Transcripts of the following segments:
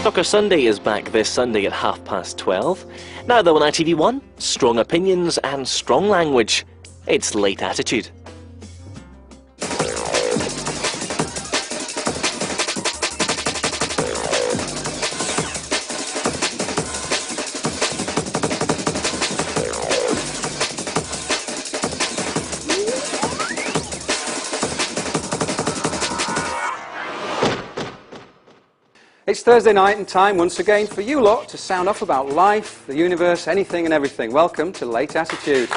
Soccer Sunday is back this Sunday at 12:30. Now though on ITV1, strong opinions and strong language. It's Late Attitude. It's Thursday night and time once again for you lot to sound off about life, the universe, anything and everything. Welcome to Late Attitude.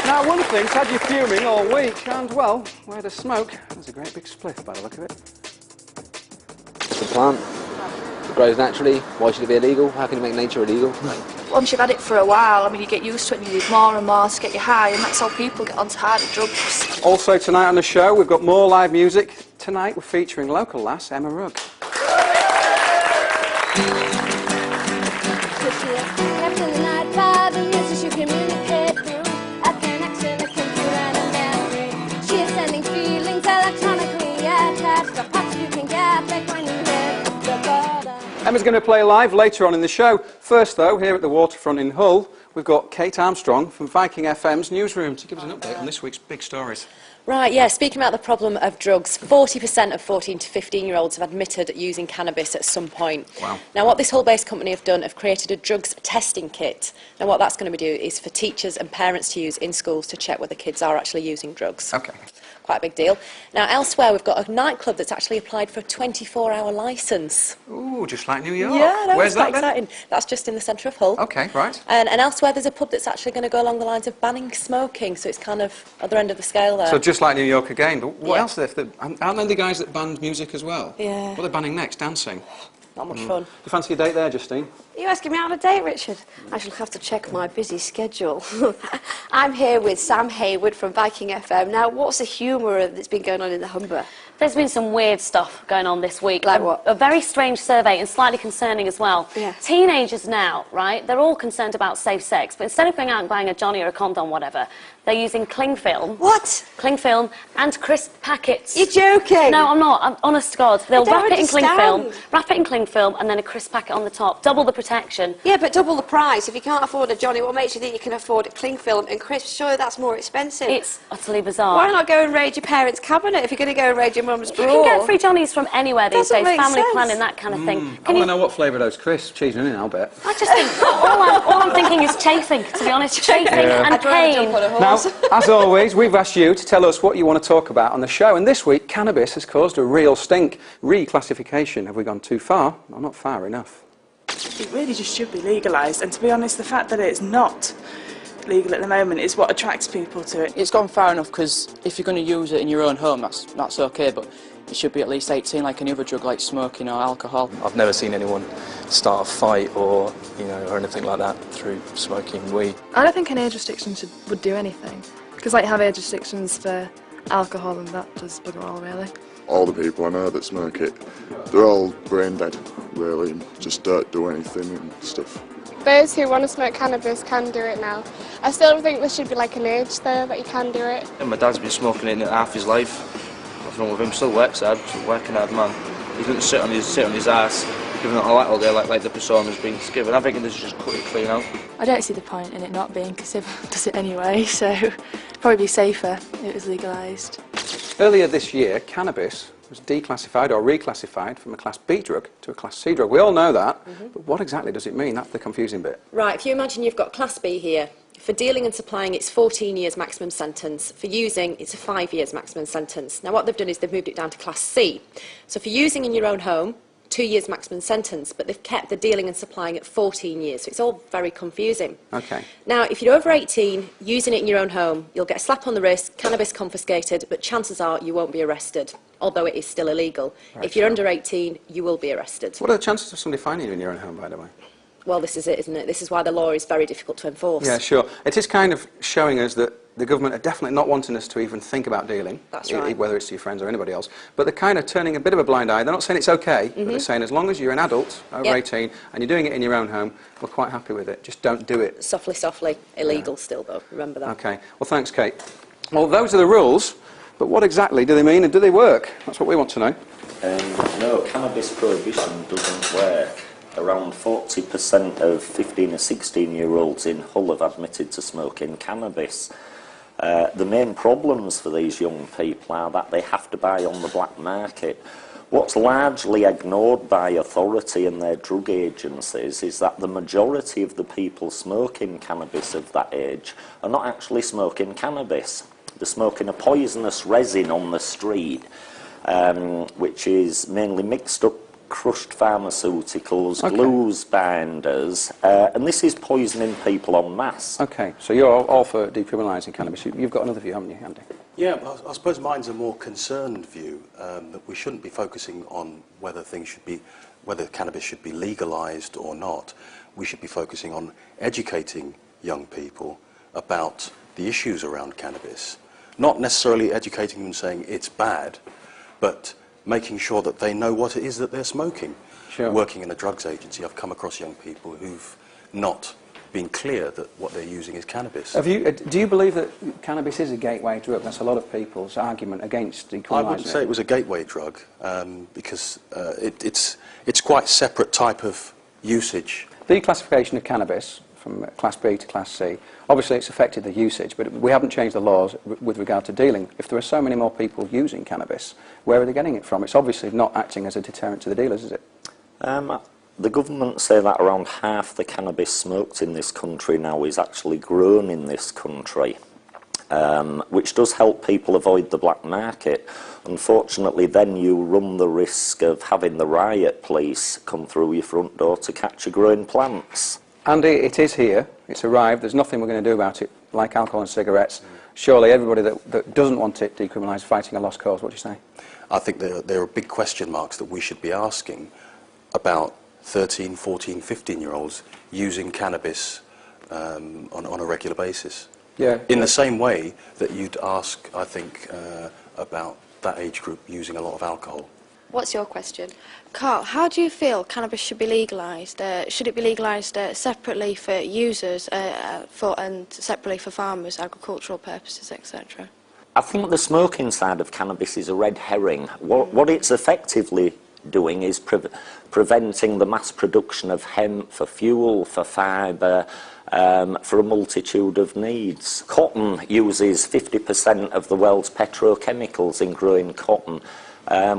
Now one thing's had you fuming all week and, well, where to smoke? There's a great big spliff by the look of it. It's a plant. It grows naturally. Why should it be illegal? How can you make nature illegal? Once you've had it for a while, I mean, you get used to it and you need more and more to get you high, and that's how people get onto harder drugs. Also tonight on the show, we've got more live music. Tonight we're featuring local lass Emma Rugg. Emma's going to play live later on in the show. First though, here at the waterfront in Hull, we've got Kate Armstrong from Viking FM's newsroom to give us an update on this week's big stories. Right, yeah, speaking about the problem of drugs, 40% of 14 to 15-year-olds have admitted using cannabis at some point. Wow. Now, what this Hull-based company have done, have created a drugs testing kit. Now, what that's going to do is for teachers and parents to use in schools to check whether kids are actually using drugs. Okay. Quite a big deal. Now, elsewhere, we've got a nightclub that's actually applied for a 24-hour licence. Ooh, just like New York. Yeah, no, Where's it's quite that then? exciting. That's just in the centre of Hull. Okay, right. And elsewhere, there's a pub that's actually going to go along the lines of banning smoking, so it's kind of other end of the scale there. So just like New York again, but what Yeah. else? Aren't there the guys that banned music as well? Yeah. What are they banning next? Dancing? Not much fun. Do you fancy a date there, Justine? Are you asking me out on a date, Richard? I shall have to check my busy schedule. I'm here with Sam Hayward from Viking FM. Now, what's the humour that's been going on in the Humber? There's been some weird stuff going on this week. Like what? A very strange survey and slightly concerning as well. Yeah. Teenagers now, right, they're all concerned about safe sex, but instead of going out and buying a Johnny or a condom, whatever, they're using cling film. What? Cling film and crisp packets. You're joking? No, I'm not. I'm honest to God. They'll don't wrap it in cling film, understand. wrap it in cling film, and then a crisp packet on the top. Double the protection. Yeah, but double the price. If you can't afford a Johnny, what makes you think you can afford cling film and crisps? Surely that's more expensive. It's utterly bizarre. Why not go and raid your parents' cabinet if you're going to go and raid your mum's You drawer? can get free Johnnies from anywhere these Doesn't days. make Family sense. planning, that kind of thing. I Can want you... to know what flavour those crisps. Cheese and onion, I'll bet. I just think all I'm thinking is chafing, to be honest. Chafing and I'd rather jump pain. on a Now, horse. as always, we've asked you to tell us what you want to talk about on the show, and this week, cannabis has caused a real stink. Reclassification. Have we gone too far? No, not far enough. It really just should be legalised, and to be honest, the fact that it's not legal at the moment is what attracts people to it. It's gone far enough because if you're going to use it in your own home, that's okay, but it should be at least 18 like any other drug like smoking or alcohol. I've never seen anyone start a fight or anything like that through smoking weed. I don't think an age restriction would do anything, because like you have age restrictions for alcohol and that does bugger all really. All the people I know that smoke it, they're all brain dead, really, and just don't do anything and stuff. Those who want to smoke cannabis can do it now. I still don't think there should be like an age there that you can do it. My dad's been smoking it half his life. Nothing wrong with him, still works hard, still working hard man. He doesn't sit on his ass, giving it all day like the persona's been given. I think they should just cut it clean out. I don't see the point in it not being, because everyone does it anyway, so it'd probably be safer if it was legalised. Earlier this year, cannabis was declassified or reclassified from a Class B drug to a Class C drug. We all know that, but what exactly does it mean? That's the confusing bit. Right, if you imagine you've got Class B here, for dealing and supplying it's 14 years maximum sentence, for using it's a 5 years maximum sentence. Now what they've done is they've moved it down to Class C. So for using in your own home, 2 years maximum sentence, but they've kept the dealing and supplying at 14 years, so it's all very confusing. Okay. Now, if you're over 18, using it in your own home, you'll get a slap on the wrist, cannabis confiscated, but chances are you won't be arrested, although it is still illegal. Right. If you're under 18, you will be arrested. What are the chances of somebody finding you in your own home, by the way? Well, this is it, isn't it? This is why the law is very difficult to enforce. Yeah, sure. It is kind of showing us that the government are definitely not wanting us to even think about dealing. That's right. Whether it's to your friends or anybody else. But they're kind of turning a bit of a blind eye. They're not saying it's okay, but they're saying as long as you're an adult, over 18, and you're doing it in your own home, we're quite happy with it. Just don't do it. Softly, softly. Illegal still, though. Remember that. Okay. Well, thanks, Kate. Well, those are the rules, but what exactly do they mean and do they work? That's what we want to know. No, cannabis prohibition doesn't work. Around 40% of 15 or 16-year-olds in Hull have admitted to smoking cannabis. The main problems for these young people are that they have to buy on the black market. What's largely ignored by authority and their drug agencies is that the majority of the people smoking cannabis of that age are not actually smoking cannabis. They're smoking a poisonous resin on the street, which is mainly mixed up crushed pharmaceuticals, glues, binders, and this is poisoning people en masse. Okay, so you're all for decriminalising cannabis. You've got another view, haven't you, Andy? Yeah, I suppose mine's a more concerned view, that we shouldn't be focusing on whether cannabis should be legalised or not. We should be focusing on educating young people about the issues around cannabis. Not necessarily educating them saying it's bad, but making sure that they know what it is that they're smoking. Sure. Working in a drugs agency, I've come across young people who've not been clear that what they're using is cannabis. Do you believe that cannabis is a gateway drug? That's a lot of people's argument against decriminalising. I wouldn't say it was a gateway drug, because it's quite separate type of usage. Declassification of cannabis from Class B to Class C, obviously it's affected the usage, but we haven't changed the laws with regard to dealing. If there are so many more people using cannabis, where are they getting it from? It's obviously not acting as a deterrent to the dealers, is it? The government say that around half the cannabis smoked in this country now is actually grown in this country, which does help people avoid the black market. Unfortunately, then you run the risk of having the riot police come through your front door to catch you growing plants. Andy, it is here, it's arrived, there's nothing we're going to do about it, like alcohol and cigarettes. Surely everybody that doesn't want it decriminalised fighting a lost cause, what do you say? I think there are big question marks that we should be asking about 13, 14, 15-year-olds using cannabis on a regular basis. Yeah. In the same way that you'd ask, I think, about that age group using a lot of alcohol. What's your question? Carl, how do you feel cannabis should be legalised? Should it be legalised separately for users and separately for farmers, agricultural purposes, etc.? I think the smoking side of cannabis is a red herring. What it's effectively doing is preventing the mass production of hemp for fuel, for fibre, for a multitude of needs. Cotton uses 50% of the world's petrochemicals in growing cotton,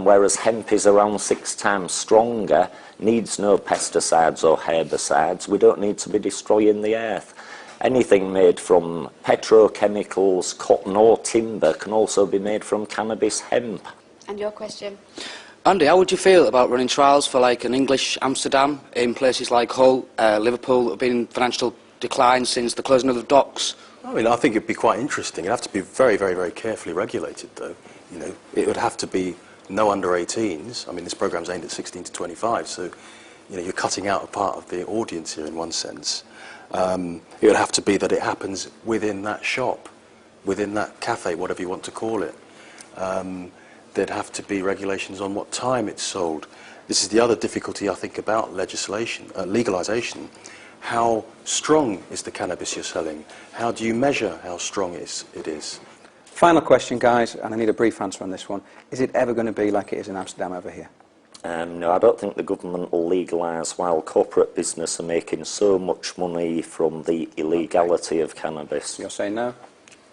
whereas hemp is around 6 times stronger, needs no pesticides or herbicides. We don't need to be destroying the earth. Anything made from petrochemicals, cotton or timber can also be made from cannabis hemp. And your question? Andy, how would you feel about running trials for like an English Amsterdam in places like Hull, Liverpool have been in financial decline since the closing of the docks? I mean, I think it'd be quite interesting. It'd have to be very, very, very carefully regulated, though. You know, it would have to be no under 18s. I mean, this programme's aimed at 16 to 25, so you know, you're cutting out a part of the audience here in one sense. It would have to be that it happens within that shop, within that cafe, whatever you want to call it. There'd have to be regulations on what time it's sold. This is the other difficulty, I think, about legislation, legalisation. How strong is the cannabis you're selling? How do you measure how strong it is? Final question, guys, and I need a brief answer on this one. Is it ever going to be like it is in Amsterdam over here? No, I don't think the government will legalise while corporate business are making so much money from the illegality of cannabis. You're saying no?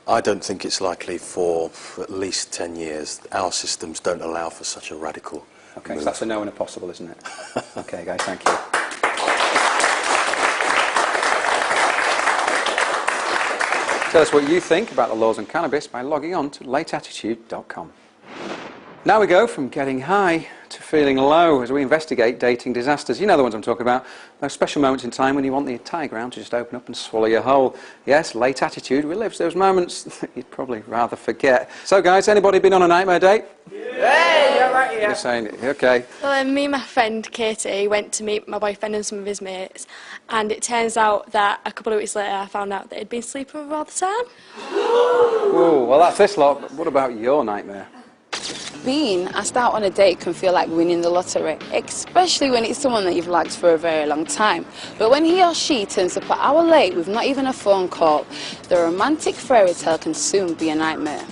I don't think it's likely for at least 10 years. Our systems don't allow for such a radical Okay, move. so that's a no and a possible, isn't it? Okay, guys, thank you. Tell us what you think about the laws on cannabis by logging on to lateattitude.com. Now we go from getting high to feeling low as we investigate dating disasters. You know the ones I'm talking about. Those special moments in time when you want the entire ground to just open up and swallow you whole. Yes, Late Attitude relives those moments that you'd probably rather forget. So guys, anybody been on a nightmare date? Yeah, right, yeah. You're saying it, okay. Well, me and my friend Katie went to meet my boyfriend and some of his mates, and it turns out that a couple of weeks later I found out that he'd been sleeping with her all the time. Oh, well that's this lot, but what about your nightmare? Being asked out on a date can feel like winning the lottery, especially when it's someone that you've liked for a very long time. But when he or she turns up an hour late with not even a phone call, the romantic fairy tale can soon be a nightmare.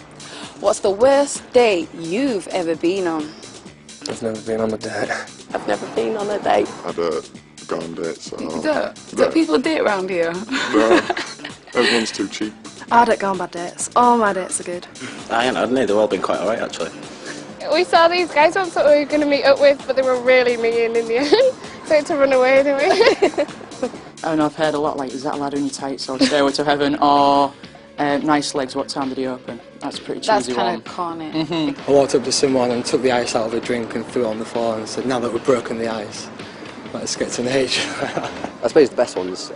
What's the worst date you've ever been on? I've never been on a date. I've never been on a date. I don't go on dates at all. Don't people date around here? No, everyone's too cheap. I don't go on bad dates. All my dates are good. I ain't had any, they've all been quite alright actually. We saw these guys once that we were going to meet up with, but they were really mean in the end. So we had to run away, didn't we? And I've heard a lot like, is that a lad in your tights or Stairway to Heaven or Nice Legs, what time did he open? That's a pretty cheesy one. That's kind of corny. I walked up to someone and took the ice out of a drink and threw it on the floor and said, now that we've broken the ice, let's get to nature. I suppose the best one's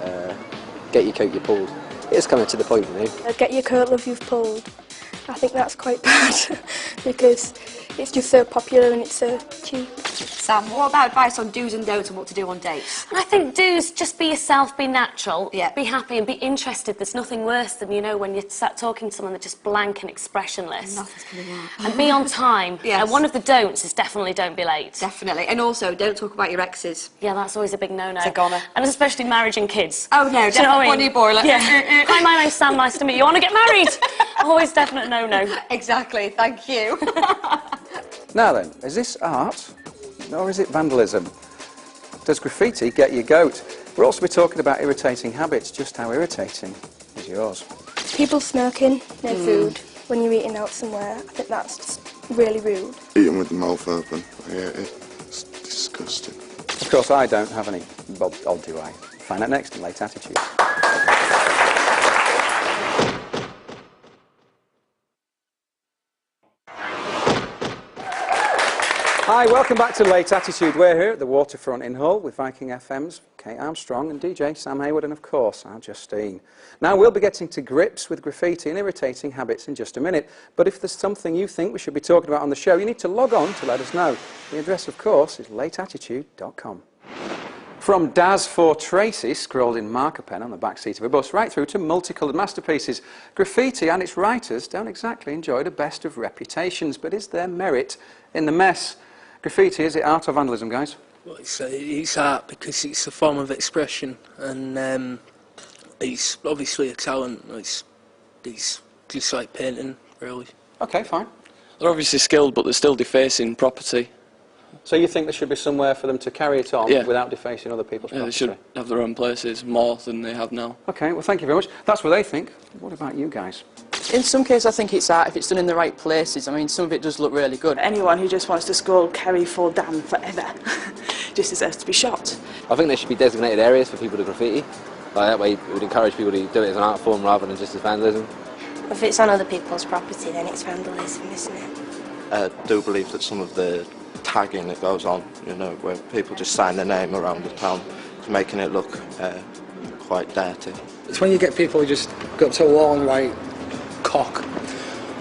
get your coat you pulled. It's kind of to the point, you know. Get your coat, love, you've pulled. I think that's quite bad because it's just so popular and it's so cheap. Sam, what about advice on do's and don'ts and what to do on dates? I think do's, just be yourself, be natural, be happy and be interested. There's nothing worse than, you know, when you start talking to someone that's just blank and expressionless. Nothing's coming out. And be on time. Yes. One of the don'ts is definitely don't be late. Definitely. And also, don't talk about your exes. Yeah, that's always a big no-no. It's a goner. And especially marriage and kids. Oh no, Do you know what I definitely mean? boiler. Yeah. Hi, my name's Sam, nice to meet you. Want to get married? Always definite no-no. Exactly, thank you. Now then, is this art or is it vandalism? Does graffiti get your goat? We'll also be talking about irritating habits. Just how irritating is yours? People smoking their food when you're eating out somewhere, I think that's just really rude. Eating with the mouth open, I hate it. It's disgusting. Of course, I don't have any, or do I? Find out next in Late Attitude. Hi, welcome back to Late Attitude. We're here at the waterfront in Hull with Viking FM's Kate Armstrong and DJ Sam Hayward and, of course, our Justine. Now, we'll be getting to grips with graffiti and irritating habits in just a minute, but if there's something you think we should be talking about on the show, you need to log on to let us know. The address, of course, is lateattitude.com. From Daz for Tracy, scrawled in marker pen on the back seat of a bus, right through to multicoloured masterpieces, graffiti and its writers don't exactly enjoy the best of reputations, but is there merit in the mess? Graffiti, is it art or vandalism, guys? Well, it's art because it's a form of expression, and it's obviously a talent. It's just like painting, really. Okay, fine. They're obviously skilled, but they're still defacing property. So you think there should be somewhere for them to carry it on without defacing other people's property? They should have their own places, more than they have now. Okay, well, thank you very much. That's what they think. What about you guys? In some cases, I think it's art if it's done in the right places. I mean, some of it does look really good. Anyone who just wants to scroll Kerry for Dan forever just deserves to be shot. I think there should be designated areas for people to graffiti. Like that way, it would encourage people to do it as an art form rather than just as vandalism. If it's on other people's property, then it's vandalism, isn't it? I do believe that some of the tagging that goes on, you know, where people just sign their name around the town, is making it look quite dirty. It's when you get people who just go up to a wall and write cock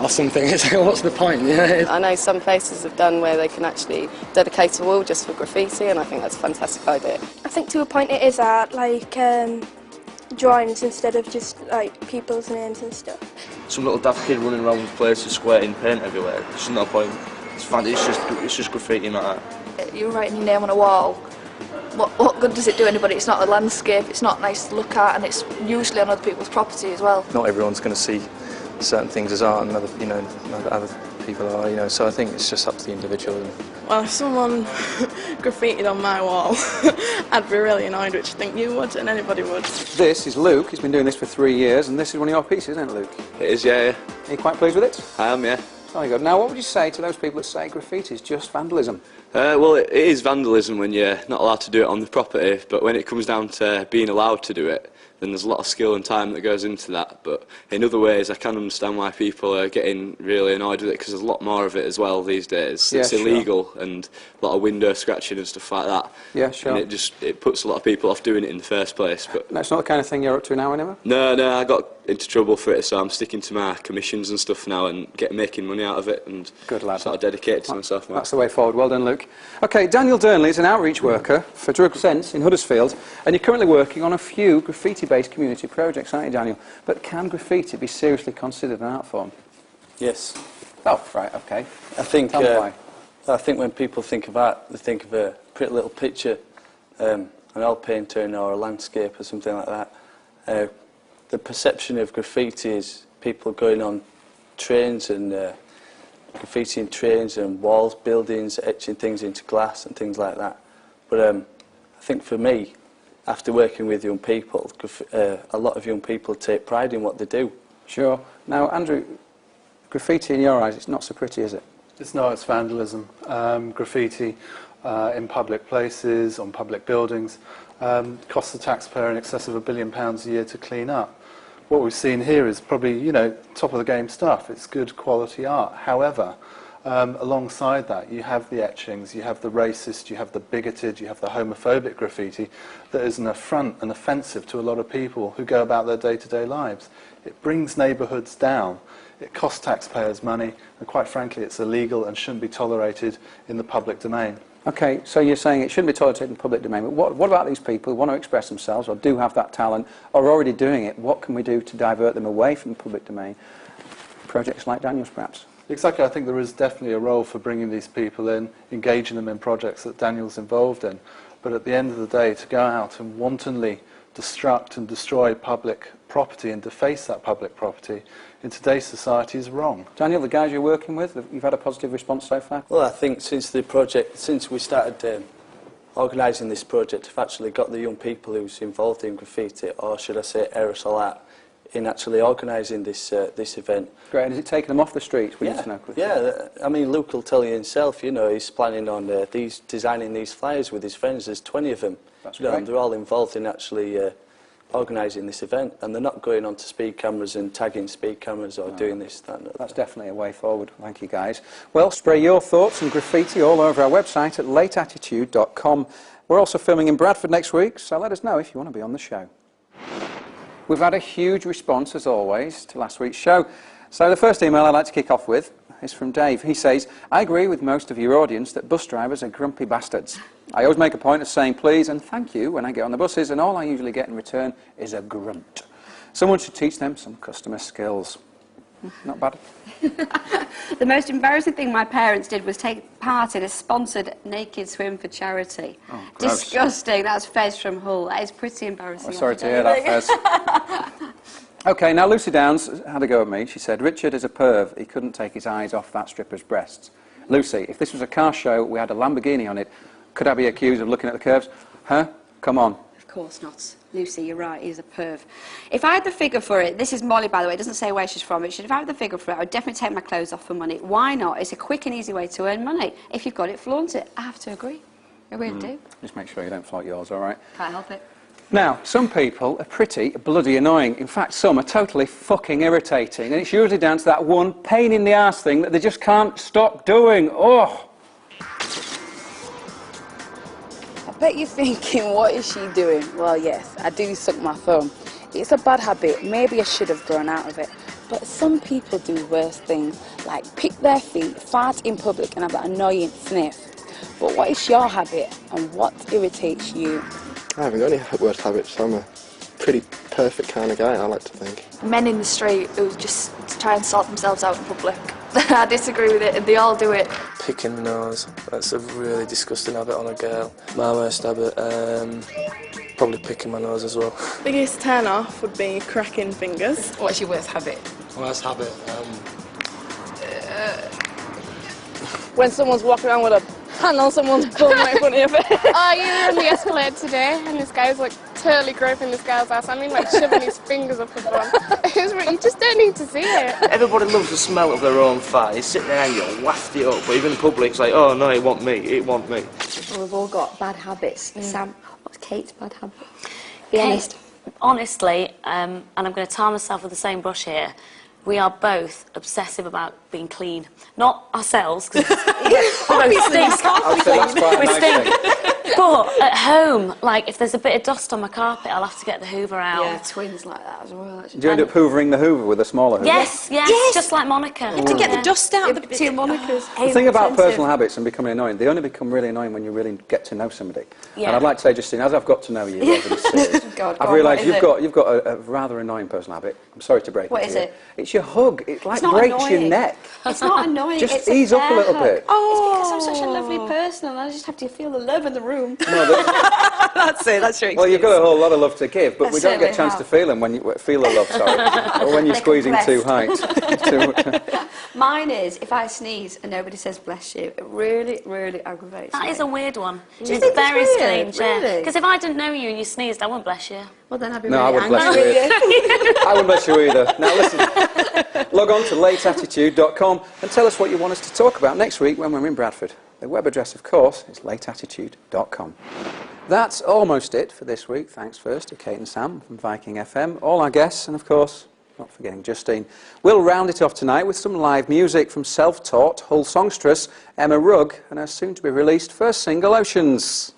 or something. It's like, what's the point? Yeah. I know some places have done where they can actually dedicate a wall just for graffiti, and I think that's a fantastic idea. I think to a point it is art, like drawings instead of just like people's names and stuff. Some little daft kid running around the place just squirting paint everywhere. It's no point. It's fun. It's just graffiti, not art. You're writing your name on a wall. What good does it do anybody? It's not a landscape, it's not nice to look at, and it's usually on other people's property as well. Not everyone's going to see certain things as art, and other people are, you know. So I think it's just up to the individual. Well, if someone graffitied on my wall, I'd be really annoyed, which I think you would and anybody would. This is Luke. He's been doing this for 3 years, and this is one of your pieces, isn't it, Luke? It is, yeah. Are you quite pleased with it? I am, yeah. Very good. Now, what would you say to those people that say graffiti is just vandalism? Well, it is vandalism when you're not allowed to do it on the property, but when it comes down to being allowed to do it, then there's a lot of skill and time that goes into that. But in other ways, I can understand why people are getting really annoyed with it, because there's a lot more of it as well these days. Yeah, it's sure. illegal, and a lot of window scratching and stuff like that. Yeah, sure. And it puts a lot of people off doing it in the first place. But That's not the kind of thing you're up to now, anyway? No, I got into trouble for it, so I'm sticking to my commissions and stuff now and making money out of it, and good lad. Sort of dedicated to myself. That's the way forward. Well done, Luke. OK, Daniel Durnley is an outreach worker for Drug Sense in Huddersfield, and you're currently working on a few graffiti-based community projects, aren't you, Daniel? But can graffiti be seriously considered an art form? Yes. Oh, right, OK. I think Tell me why. I think when people think of art, they think of a pretty little picture, an oil painting or a landscape or something like that. The perception of graffiti is people going on trains and graffitiing trains and walls, buildings, etching things into glass and things like that. But I think for me, after working with young people, a lot of young people take pride in what they do. Sure. Now, Andrew, graffiti in your eyes, it's not so pretty, is it? It's not, it's vandalism. Graffiti in public places, on public buildings, costs the taxpayer in excess of £1 billion a year to clean up. What we've seen here is probably, you know, top of the game stuff. It's good quality art. However, alongside that, you have the etchings, you have the racist, you have the bigoted, you have the homophobic graffiti that is an affront and offensive to a lot of people who go about their day-to-day lives. It brings neighbourhoods down. It costs taxpayers money, and quite frankly, it's illegal and shouldn't be tolerated in the public domain. Okay, so you're saying it shouldn't be tolerated in the public domain, but what about these people who want to express themselves or do have that talent or are already doing it? What can we do to divert them away from the public domain? Projects like Daniel's, perhaps? Exactly, I think there is definitely a role for bringing these people in, engaging them in projects that Daniel's involved in. But at the end of the day, to go out and wantonly destruct and destroy public property and deface that public property in today's society is wrong. Daniel, the guys you're working with, you've had a positive response so far? Well, I think since we started organising this project, I've actually got the young people who's involved in graffiti, or should I say aerosol art, in actually organising this event. Great, and has it taken them off the streets? Yeah, I mean, Luke will tell you himself, you know, he's planning on designing these flyers with his friends. There's 20 of them. That's great. great. They're all involved in actually organising this event, and they're not going onto speed cameras and tagging speed cameras or doing this, that and that. That's definitely a way forward. Thank you, guys. Well, spray your thoughts and graffiti all over our website at lateattitude.com. We're also filming in Bradford next week, so let us know if you want to be on the show. We've had a huge response, as always, to last week's show. So the first email I'd like to kick off with is from Dave. He says, I agree with most of your audience that bus drivers are grumpy bastards. I always make a point of saying please and thank you when I get on the buses, and all I usually get in return is a grunt. Someone should teach them some customer skills. Not bad. The most embarrassing thing my parents did was take part in a sponsored naked swim for charity. Oh, gross. Disgusting. That's Fez from Hull. That is pretty embarrassing. Oh, sorry to hear that, Fez. OK, now Lucy Downs had a go at me. She said, Richard is a perv. He couldn't take his eyes off that stripper's breasts. Lucy, if this was a car show, we had a Lamborghini on it, could I be accused of looking at the curves? Huh? Come on. Of course not. Lucy, you're right, he's a perv. If I had the figure for it, this is Molly, by the way, it doesn't say where she's from, Richard. If I had the figure for it, I would definitely take my clothes off for money. Why not? It's a quick and easy way to earn money. If you've got it, flaunt it. I have to agree. I really do. Just make sure you don't flaunt yours, all right? Can't help it. Now, some people are pretty bloody annoying. In fact, some are totally fucking irritating. And it's usually down to that one pain in the arse thing that they just can't stop doing. Oh! I bet you're thinking, what is she doing? Well, yes, I do suck my thumb. It's a bad habit. Maybe I should have grown out of it. But some people do worse things, like pick their feet, fart in public and have that annoying sniff. But what is your habit and what irritates you? I haven't got any worse habits. I'm a pretty perfect kind of guy, I like to think. Men in the street who just try and sort themselves out in public. I disagree with it, and they all do it. Picking the nose, that's a really disgusting habit on a girl. My worst habit, probably picking my nose as well. Biggest turn off would be cracking fingers. What's your worst habit? Worst habit? When someone's walking around with a hand on someone's bum right in front of your face. Oh, you were on the Escalade today, and this guy's like totally groping this girl's ass. I mean, like shoving his fingers up her bum. You just don't need to see it. Everybody loves the smell of their own fart. You sit there and you waft it up, but even in public it's like, oh no, it wasn't me, it wasn't me. Well, we've all got bad habits. Sam, what's Kate's bad habit? Be honest. Honestly, and I'm going to tar myself with the same brush here, we are both obsessive about being clean. Not ourselves, because we stink. We stink. But at home, like if there's a bit of dust on my carpet, I'll have to get the Hoover out. Yeah, twins like that as well. Do you end up hoovering the Hoover with a smaller Hoover? Yes, just like Monica. You have to get the dust out of the two Monicas. The thing about personal habits and becoming annoying, they only become really annoying when you really get to know somebody. Yeah. And I'd like to say, Justine, as I've got to know you over the series, I've realised you've got a rather annoying personal habit. I'm sorry to break it to you. What is it? It's your hug. It like breaks your neck. It's not annoying. Just ease up a little bit. Oh. It's because I'm such a lovely person and I just have to feel the love in the room. them. No, That's it, that's your excuse. well, you've got a whole lot of love to give, but I we don't get a chance certainly to feel them when you feel the love, sorry, or when you're They squeezing too compressed. tight. Mine is, if I sneeze and nobody says bless you, it really, really aggravates me. That is a weird one. Do you It's think it's very weird? strange, yeah. Really? Because if I didn't know you and you sneezed, I wouldn't bless you. Well, then I'd be No, I really wouldn't angry bless with you. I wouldn't bless you either. Now listen, log on to lateattitude.com and tell us what you want us to talk about next week when we're in Bradford. The web address, of course, is lateattitude.com. That's almost it for this week. Thanks first to Kate and Sam from Viking FM, all our guests, and of course, not forgetting Justine. We'll round it off tonight with some live music from self-taught Hull songstress Emma Rugg and her soon-to-be-released first single, Oceans.